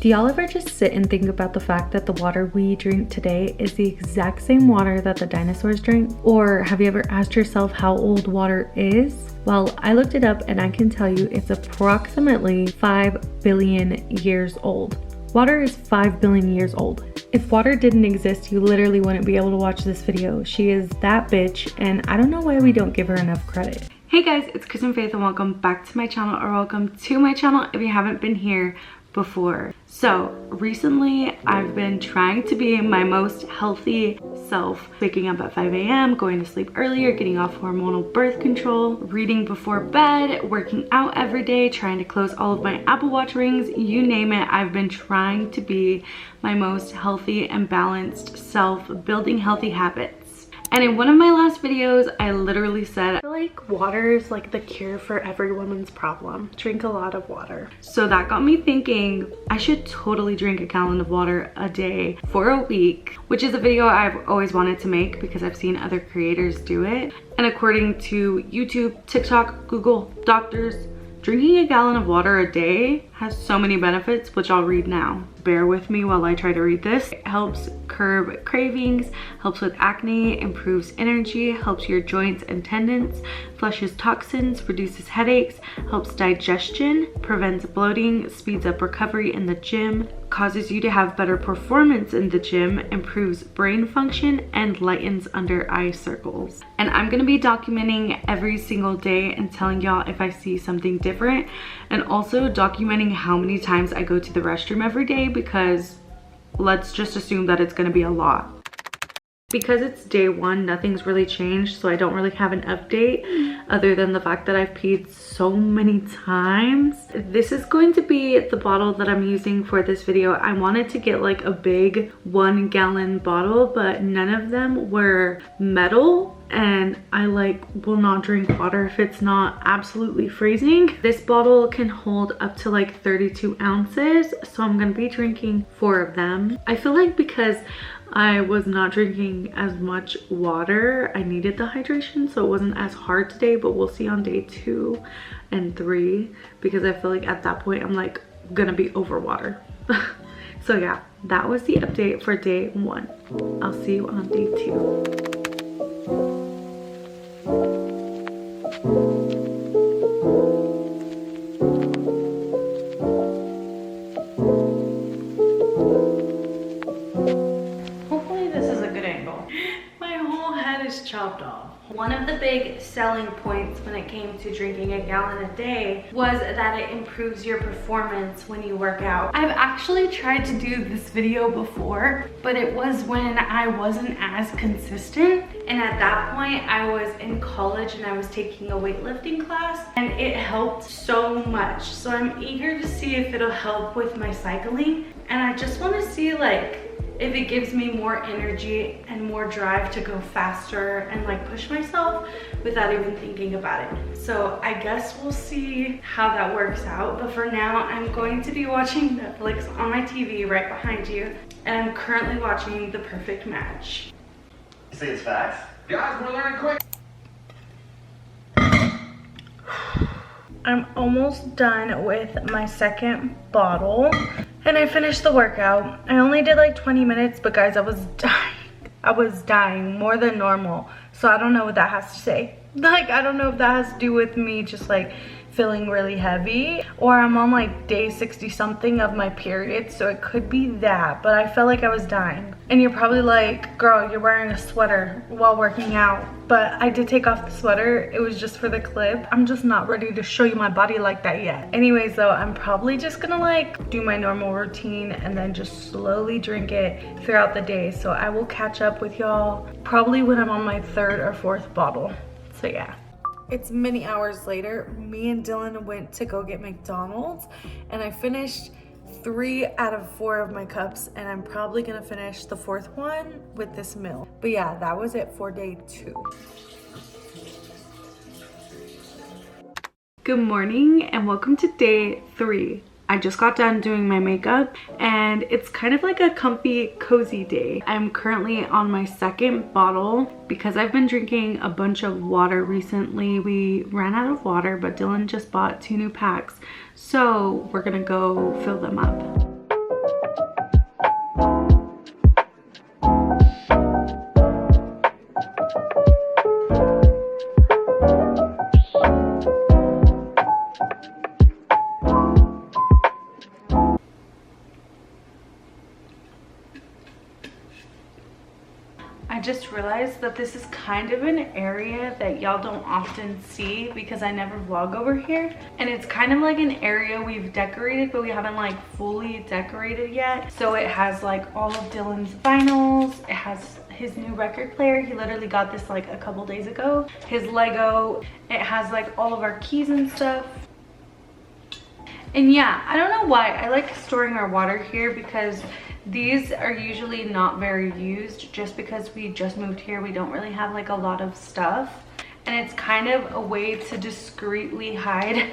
Do y'all ever just sit and think about the fact that the water we drink today is the exact same water that the dinosaurs drank? Or have you ever asked yourself how old water is? Well, I looked it up and I can tell you it's approximately 5 billion years old. Water is 5 billion years old. If water didn't exist, you literally wouldn't be able to watch this video. She is that bitch, and I don't know why we don't give her enough credit. Hey guys, it's Cristanfaith and welcome back to my channel, or welcome to my channel if you haven't been here before. So recently I've been trying to be my most healthy self, waking up at 5 a.m, going to sleep earlier, getting off hormonal birth control, reading before bed, working out every day, trying to close all of my Apple Watch rings, you name it. I've been trying to be my most healthy and balanced self, building healthy habits. And in one of my last videos, I literally said, I feel like water is like the cure for every woman's problem. Drink a lot of water. So that got me thinking, I should totally drink a gallon of water a day for a week, which is a video I've always wanted to make because I've seen other creators do it. And according to YouTube, TikTok, Google, doctors, drinking a gallon of water a day has so many benefits, which I'll read now. Bear with me while I try to read this. It helps curb cravings, helps with acne, improves energy, helps your joints and tendons, flushes toxins, reduces headaches, helps digestion, prevents bloating, speeds up recovery in the gym, causes you to have better performance in the gym, improves brain function, and lightens under eye circles. And I'm gonna be documenting every single day and telling y'all if I see something different, and also documenting how many times I go to the restroom every day, because let's just assume that it's gonna be a lot. Because it's day one, nothing's really changed, so I don't really have an update other than the fact that I've peed so many times. This is going to be the bottle that I'm using for this video. I wanted to get like a big 1 gallon bottle, but none of them were metal, and I will not drink water if it's not absolutely freezing. This bottle can hold up to like 32 ounces, so I'm gonna be drinking 4 of them. I feel like because I was not drinking as much water, I needed the hydration, so it wasn't as hard today, but we'll see on day 2 and 3, because I feel like at that point I'm like gonna be over water. So yeah, that was the update for day 1. I'll see you on day 2. Chopped off. One of the big selling points when it came to drinking a gallon a day was that it improves your performance when you work out. I've actually tried to do this video before, but it was when I wasn't as consistent, and at that point I was in college and I was taking a weightlifting class, and it helped so much. So I'm eager to see if it'll help with my cycling, and I just want to see if it gives me more energy and more drive to go faster and push myself without even thinking about it. So I guess we'll see how that works out. But for now, I'm going to be watching Netflix on my TV right behind you. And I'm currently watching The Perfect Match. You say it's facts? Guys, we're learning quick. I'm almost done with my second bottle. And I finished the workout. I only did 20 minutes, but guys, I was dying. I was dying more than normal. So I don't know what that has to say. I don't know if that has to do with me just feeling really heavy, or I'm on day 60 something of my period, so it could be that, but I felt like I was dying. And you're probably like, girl, you're wearing a sweater while working out. But I did take off the sweater. It was just for the clip. I'm just not ready to show you my body like that yet. Anyways though, I'm probably just gonna do my normal routine and then just slowly drink it throughout the day. So I will catch up with y'all probably when I'm on my 3rd or 4th bottle. So yeah. It's many hours later. Me and Dylan went to go get McDonald's, and I finished 3 out of 4 of my cups, and I'm probably gonna finish the 4th one with this meal. But yeah, that was it for day 2. Good morning and welcome to day 3. I just got done doing my makeup, and it's kind of like a comfy, cozy day. I'm currently on my 2nd bottle because I've been drinking a bunch of water recently. We ran out of water, but Dylan just bought 2 new packs, so we're gonna go fill them up. I just realized that this is kind of an area that y'all don't often see because I never vlog over here. And it's kind of like an area we've decorated, but we haven't like fully decorated yet. So it has like all of Dylan's vinyls. It has his new record player. He literally got this like a couple days ago. His Lego. It has like all of our keys and stuff. And yeah, I don't know why I like storing our water here, because these are usually not very used just because we just moved here. We don't really have like a lot of stuff, and it's kind of a way to discreetly hide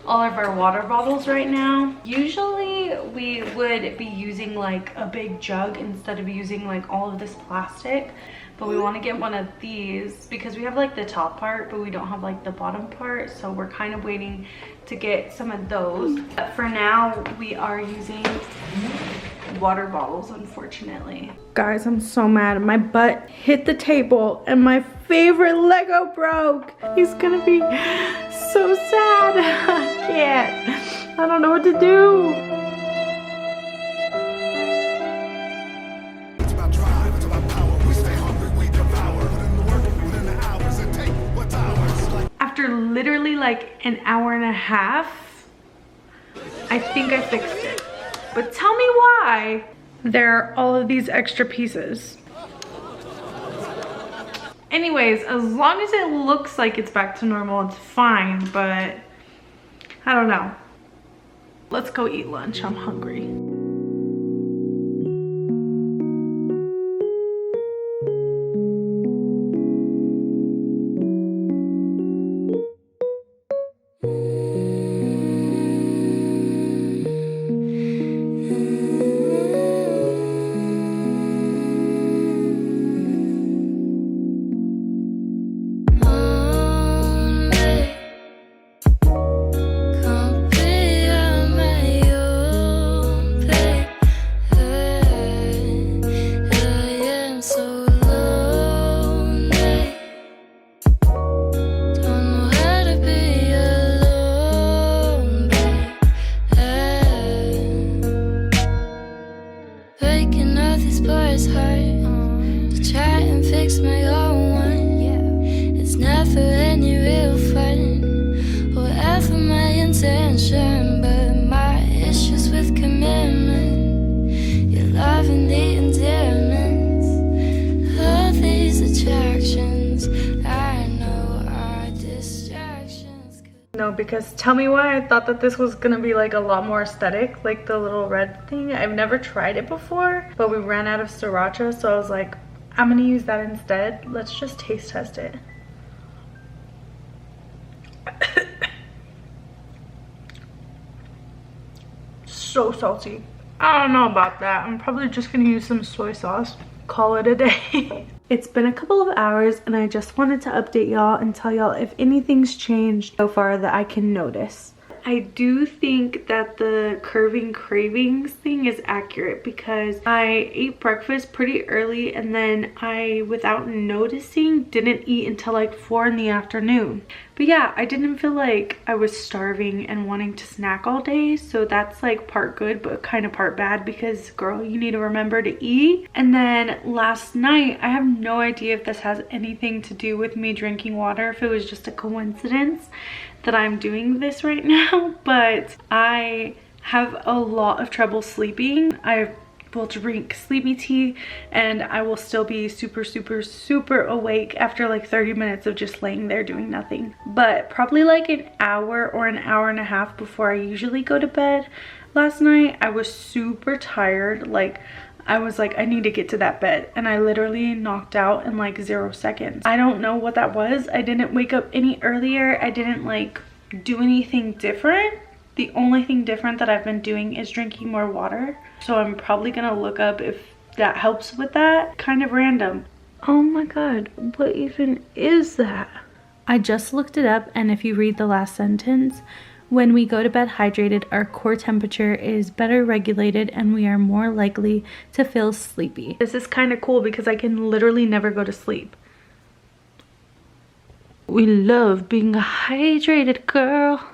all of our water bottles right now. Usually we would be using like a big jug instead of using like all of this plastic, but we want to get one of these because we have like the top part but we don't have like the bottom part, so we're kind of waiting to get some of those. But for now we are using water bottles, unfortunately. Guys, I'm so mad. My butt hit the table and my favorite Lego broke. He's gonna be so sad. I can't. I don't know what to do. It's about drive, it's about power. We stay hungry, we devour. Put in the work, put in the hours, and take what's ours. After literally like an hour and a half, I think I fixed it. But tell me why there are all of these extra pieces. Anyways, as long as it looks like it's back to normal, it's fine, but I don't know. Let's go eat lunch. I'm hungry. No, because tell me why I thought that this was gonna be like a lot more aesthetic, like the little red thing. I've never tried it before, but we ran out of sriracha, so I was like, I'm gonna use that instead. Let's just taste test it. So salty. I don't know about that. I'm probably just gonna use some soy sauce. Call it a day. It's been a couple of hours and I just wanted to update y'all and tell y'all if anything's changed so far that I can notice. I do think that the curving cravings thing is accurate because I ate breakfast pretty early and then I, without noticing, didn't eat until like 4 in the afternoon. But yeah, I didn't feel like I was starving and wanting to snack all day, so that's like part good but kind of part bad because girl, you need to remember to eat. And then last night, I have no idea if this has anything to do with me drinking water, if it was just a coincidence that I'm doing this right now, but I have a lot of trouble sleeping. I will drink sleepy tea and I will still be super awake after like 30 minutes of just laying there doing nothing. But probably like an hour or an hour and a half before I usually go to bed last night, I was super tired. Like I was like, I need to get to that bed, and I literally knocked out in like 0 seconds. I don't know what that was. I didn't wake up any earlier. I didn't like do anything different. The only thing different that I've been doing is drinking more water. So I'm probably gonna look up if that helps with that. Kind of random. Oh my god, what even is that? I just looked it up, and if you read the last sentence, when we go to bed hydrated, our core temperature is better regulated and we are more likely to feel sleepy. This is kind of cool because I can literally never go to sleep. We love being hydrated, girl.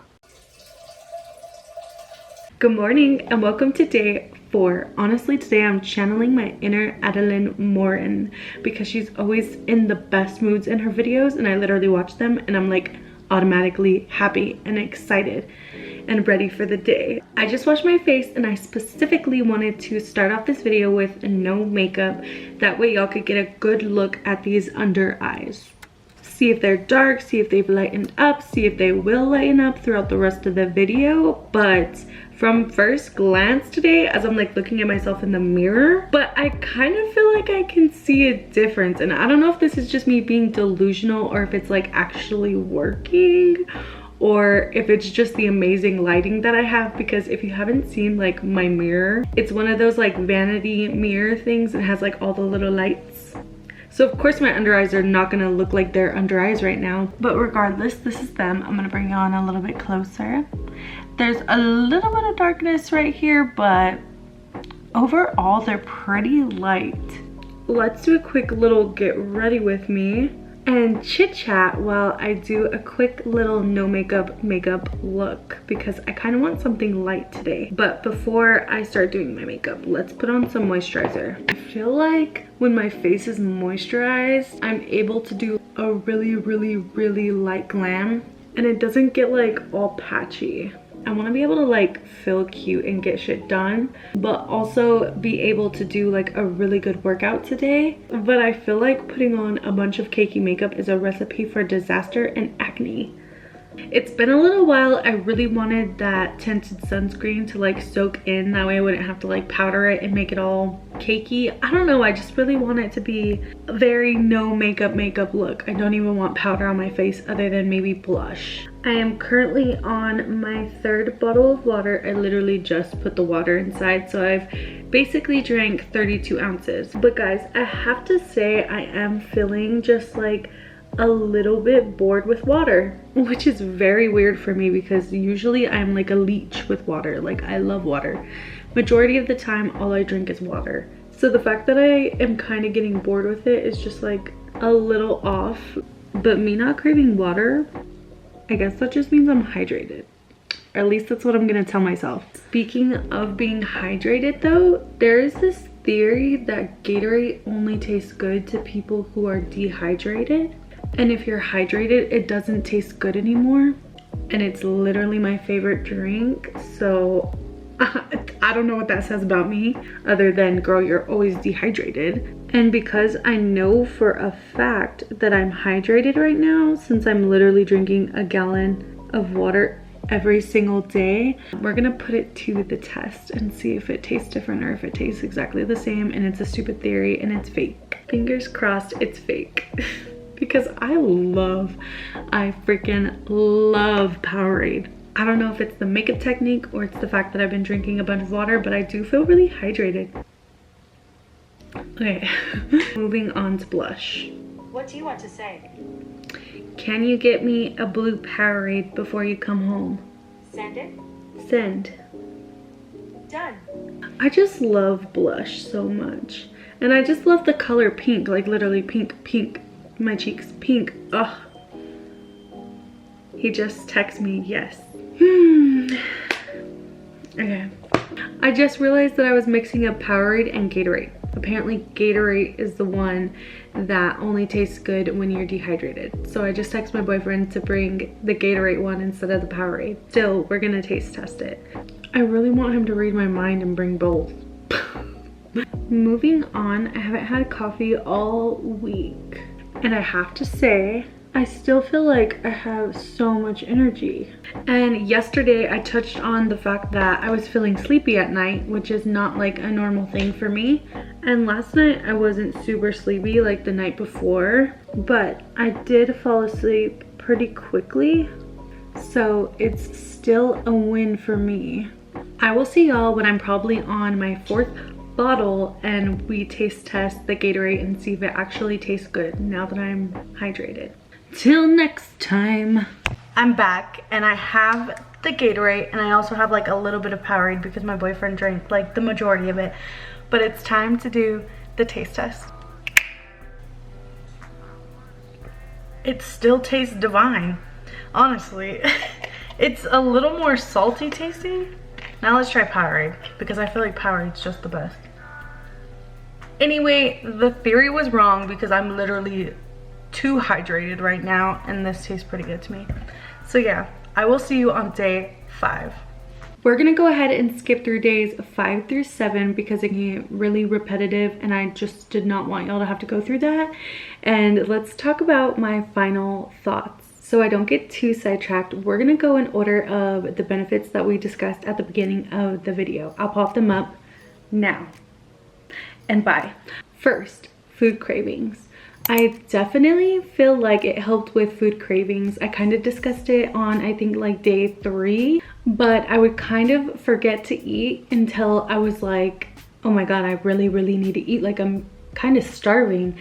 Good morning and welcome to day 4. Honestly, today I'm channeling my inner Adeline Morin because she's always in the best moods in her videos, and I literally watch them and I'm like automatically happy and excited and ready for the day. I just washed my face and I specifically wanted to start off this video with no makeup. That way y'all could get a good look at these under eyes. See if they're dark, see if they've lightened up, see if they will lighten up throughout the rest of the video. But from first glance today, as I'm like looking at myself in the mirror, but I kind of feel like I can see a difference. And I don't know if this is just me being delusional or if it's like actually working, or if it's just the amazing lighting that I have, because if you haven't seen like my mirror, it's one of those like vanity mirror things. It has like all the little lights. So of course my under eyes are not gonna look like they're under eyes right now, but regardless, this is them. I'm gonna bring you on a little bit closer. There's a little bit of darkness right here, but overall they're pretty light. Let's do a quick little get ready with me and chit chat while I do a quick little no makeup look, because I kind of want something light today. But before I start doing my makeup, let's put on some moisturizer. I feel like when my face is moisturized, I'm able to do a really light glam and it doesn't get like all patchy. I want to be able to like feel cute and get shit done, but also be able to do like a really good workout today. But I feel like putting on a bunch of cakey makeup is a recipe for disaster and acne. It's been a little while. I really wanted that tinted sunscreen to like soak in, that way I wouldn't have to like powder it and make it all cakey. I don't know, I just really want it to be a very no makeup look. I don't even want powder on my face other than maybe blush. I am currently on my 3rd bottle of water. I literally just put the water inside, so I've basically drank 32 ounces. But guys, I have to say I am feeling just like a little bit bored with water, which is very weird for me because usually I'm like a leech with water. Like, I love water. Majority of the time all I drink is water. So the fact that I am kind of getting bored with it is just like a little off. But me not craving water, I guess that just means I'm hydrated. Or at least that's what I'm gonna tell myself. Speaking of being hydrated though, there is this theory that Gatorade only tastes good to people who are dehydrated. And if you're hydrated, it doesn't taste good anymore. And it's literally my favorite drink. So I don't know what that says about me, other than girl, you're always dehydrated. And because I know for a fact that I'm hydrated right now, since I'm literally drinking a gallon of water every single day, we're gonna put it to the test and see if it tastes different or if it tastes exactly the same. And it's a stupid theory and it's fake. Fingers crossed it's fake. Because I freaking love Powerade. I don't know if it's the makeup technique or it's the fact that I've been drinking a bunch of water, but I do feel really hydrated. Okay, moving on to blush. What do you want to say? Can you get me a blue Powerade before you come home? Send it? Send. Done. I just love blush so much. And I just love the color pink, like literally pink. My cheeks pink. Ugh. He just texted me yes. Okay, I just realized that I was mixing up Powerade and Gatorade. Apparently Gatorade is the one that only tastes good when you're dehydrated. So I just texted my boyfriend to bring the Gatorade one instead of the Powerade. Still, we're gonna taste test it. I really want him to read my mind and bring both. Moving on, I haven't had coffee all week. And I have to say, I still feel like I have so much energy. And yesterday I touched on the fact that I was feeling sleepy at night, which is not like a normal thing for me. And last night I wasn't super sleepy like the night before, but I did fall asleep pretty quickly. So it's still a win for me. I will see y'all when I'm probably on my 4th bottle and we taste test the Gatorade and see if it actually tastes good now that I'm hydrated. Till next time. I'm back and I have the Gatorade and I also have like a little bit of Powerade because my boyfriend drank like the majority of it. But it's time to do the taste test. It still tastes divine, honestly. It's a little more salty tasting, Now let's try Powerade, because I feel like Powerade's just the best. Anyway, the theory was wrong because I'm literally too hydrated right now, and this tastes pretty good to me. So yeah, I will see you on day 5. We're gonna go ahead and skip through days 5 through 7 because it can get really repetitive, and I just did not want y'all to have to go through that. And let's talk about my final thoughts. So I don't get too sidetracked, we're gonna go in order of the benefits that we discussed at the beginning of the video. I'll pop them up now. And bye. First, food cravings. I definitely feel like it helped with food cravings. I kind of discussed it on, I think, like day 3, but I would kind of forget to eat until I was like, oh my god, I really need to eat, like I'm kind of starving,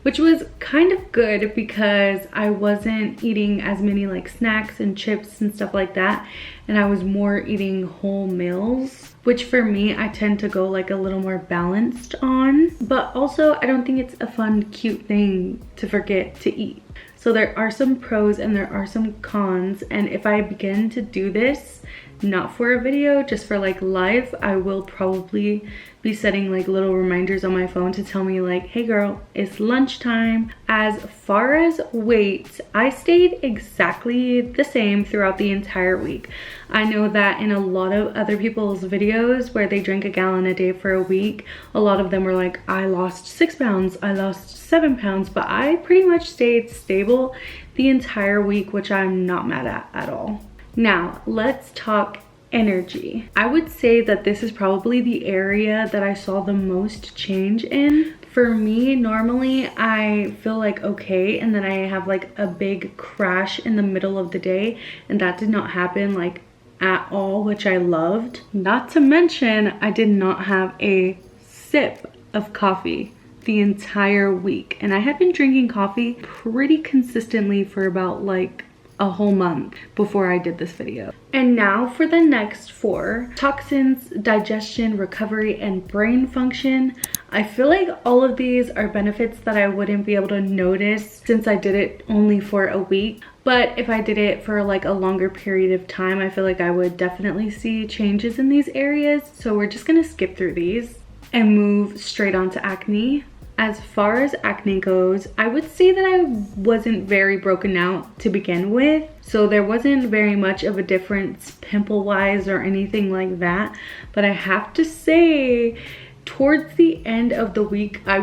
which was kind of good because I wasn't eating as many like snacks and chips and stuff like that, and I was more eating whole meals, which for me, I tend to go like a little more balanced on. But also, I don't think it's a fun, cute thing to forget to eat. So there are some pros and there are some cons, and if I begin to do this, not for a video, just for like life, I will probably be setting like little reminders on my phone to tell me like, hey girl, it's lunchtime. As far as weight, I stayed exactly the same throughout the entire week. I know that in a lot of other people's videos where they drink a gallon a day for a week, a lot of them were like, I lost 6 pounds, I lost 7 pounds, but I pretty much stayed stable the entire week, which I'm not mad at all. Now, let's talk energy. I would say that this is probably the area that I saw the most change in. For me, normally I feel like okay, and then I have like a big crash in the middle of the day, and that did not happen like at all, which I loved. Not to mention, I did not have a sip of coffee the entire week, and I had been drinking coffee pretty consistently for about like a whole month before I did this video. And now for the next 4: toxins, digestion, recovery, and brain function. I feel like all of these are benefits that I wouldn't be able to notice since I did it only for a week. But if I did it for like a longer period of time, I feel like I would definitely see changes in these areas. So we're just gonna skip through these and move straight on to acne. As far as acne goes, I would say that I wasn't very broken out to begin with. So there wasn't very much of a difference pimple-wise or anything like that. But I have to say, towards the end of the week, I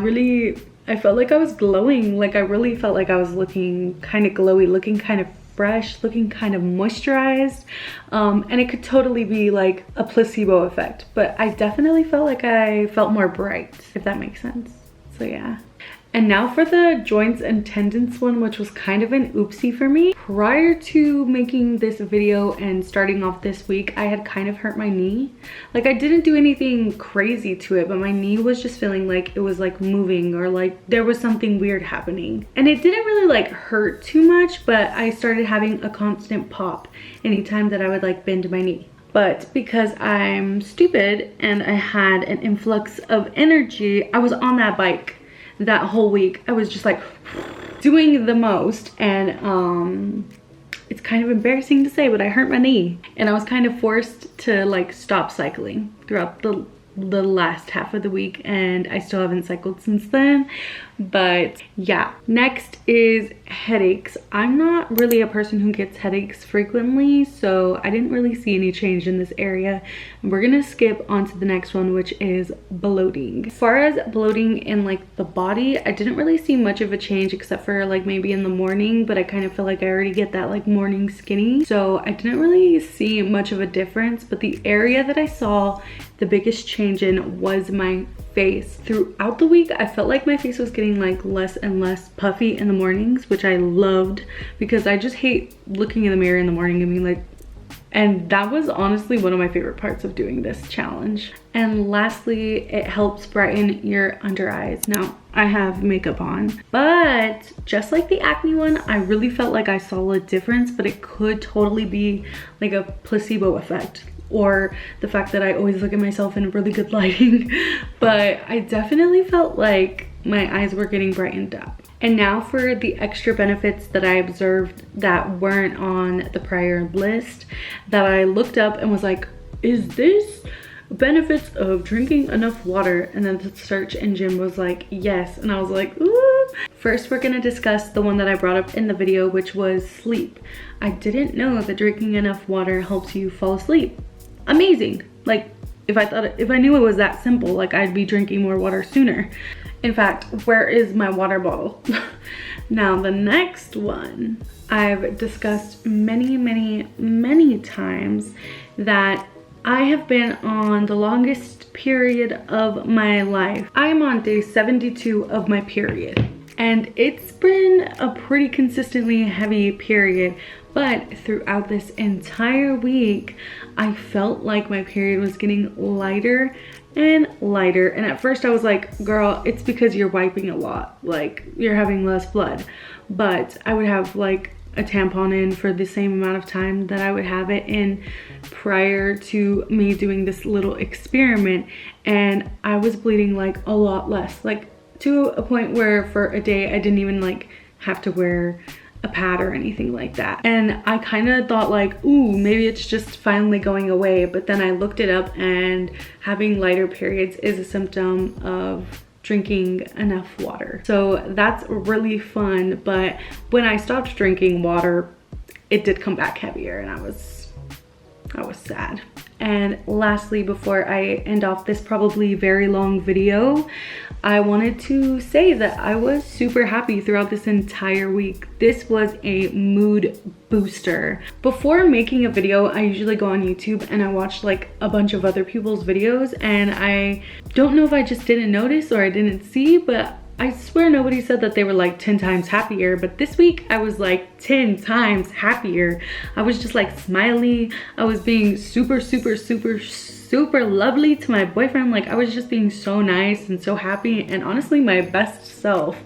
felt like I was glowing. Like I really felt like I was looking kind of glowy, looking kind of fresh, looking kind of moisturized, and it could totally be like a placebo effect, but I definitely felt like I felt more bright, if that makes sense. So yeah. And now for the joints and tendons one, which was kind of an oopsie for me. Prior to making this video and starting off this week, I had kind of hurt my knee. Like I didn't do anything crazy to it, but my knee was just feeling like it was like moving, or like there was something weird happening. And it didn't really like hurt too much, but I started having a constant pop anytime that I would like bend my knee. But because I'm stupid and I had an influx of energy, I was on that bike that whole week. I was just like doing the most, and it's kind of embarrassing to say, but I hurt my knee, and I was kind of forced to like stop cycling throughout the last half of the week, and I still haven't cycled since then. But yeah, next is headaches. I'm not really a person who gets headaches frequently, so I didn't really see any change in this area. And we're gonna skip on to the next one, which is bloating. As far as bloating in like the body, I didn't really see much of a change except for like maybe in the morning, but I kind of feel like I already get that like morning skinny, so I didn't really see much of a difference. But the area that I saw the biggest change in was my face. Throughout the week, I felt like my face was getting like less and less puffy in the mornings, which I loved because I just hate looking in the mirror in the morning and being like, and that was honestly one of my favorite parts of doing this challenge. And lastly, it helps brighten your under eyes. Now, I have makeup on, but just like the acne one, I really felt like I saw a difference, but it could totally be like a placebo effect, or the fact that I always look at myself in really good lighting. But I definitely felt like my eyes were getting brightened up. And now for the extra benefits that I observed that weren't on the prior list, that I looked up and was like, is this benefits of drinking enough water? And then the search engine was like, yes. And I was like, ooh. First, we're gonna discuss the one that I brought up in the video, which was sleep. I didn't know that drinking enough water helps you fall asleep. Amazing. Like, if I knew it was that simple, like, I'd be drinking more water sooner. In fact, where is my water bottle? Now, the next one, I've discussed many times that I have been on the longest period of my life. I am on day 72 of my period, and it's been a pretty consistently heavy period. But throughout this entire week, I felt like my period was getting lighter and lighter. And at first I was like, girl, it's because you're wiping a lot. Like, you're having less blood. But I would have like a tampon in for the same amount of time that I would have it in prior to me doing this little experiment. And I was bleeding like a lot less. Like, to a point where for a day I didn't even like have to wear a pad or anything like that. And I kind of thought like, ooh, maybe it's just finally going away. But then I looked it up, and having lighter periods is a symptom of drinking enough water. So that's really fun. But when I stopped drinking water, it did come back heavier, and I was sad. And lastly, before I end off this probably very long video, I wanted to say that I was super happy throughout this entire week. This was a mood booster. Before making a video, I usually go on YouTube and I watch like a bunch of other people's videos, and I don't know if I just didn't notice or I didn't see, but I swear nobody said that they were like 10 times happier. But this week I was like 10 times happier. I was just like smiley. I was being super lovely to my boyfriend. Like, I was just being so nice and so happy, and honestly my best self.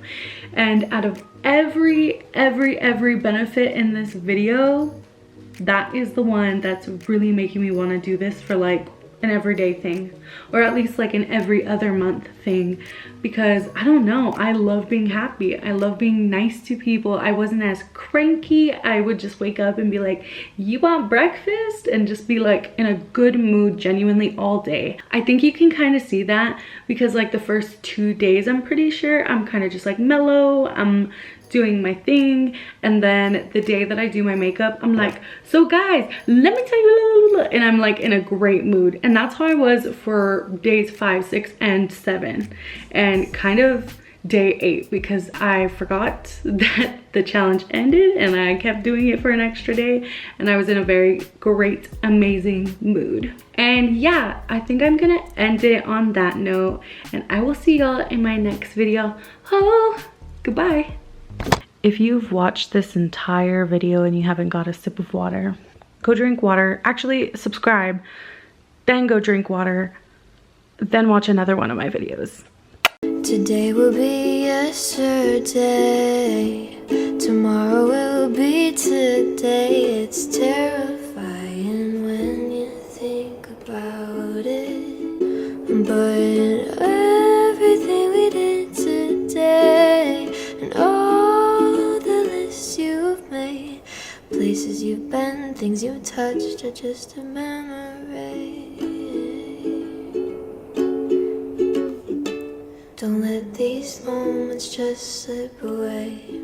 And out of every benefit in this video, that is the one that's really making me want to do this for like an everyday thing, or at least like an every other month thing, because I don't know, I love being happy. I love being nice to people. I wasn't as cranky. I would just wake up and be like, you want breakfast? And just be like in a good mood genuinely all day. I think you can kind of see that because like the first 2 days, I'm pretty sure I'm kind of just like mellow. I'm doing my thing, and then the day that I do my makeup, I'm like, so guys, let me tell you, and I'm like in a great mood. And that's how I was for days 5, 6, and 7, and kind of day 8, because I forgot that the challenge ended and I kept doing it for an extra day, and I was in a very great, amazing mood. And yeah, I think I'm gonna end it on that note, and I will see y'all in my next video. Oh, goodbye. If you've watched this entire video and you haven't got a sip of water, go drink water. Actually, subscribe, then go drink water, then watch another one of my videos. Today will be yesterday, tomorrow will be today. It's terrifying when you think about it, but everything we did today, and all the lists you've made, places you've been, things you've touched, are just a memory. Don't let these moments just slip away.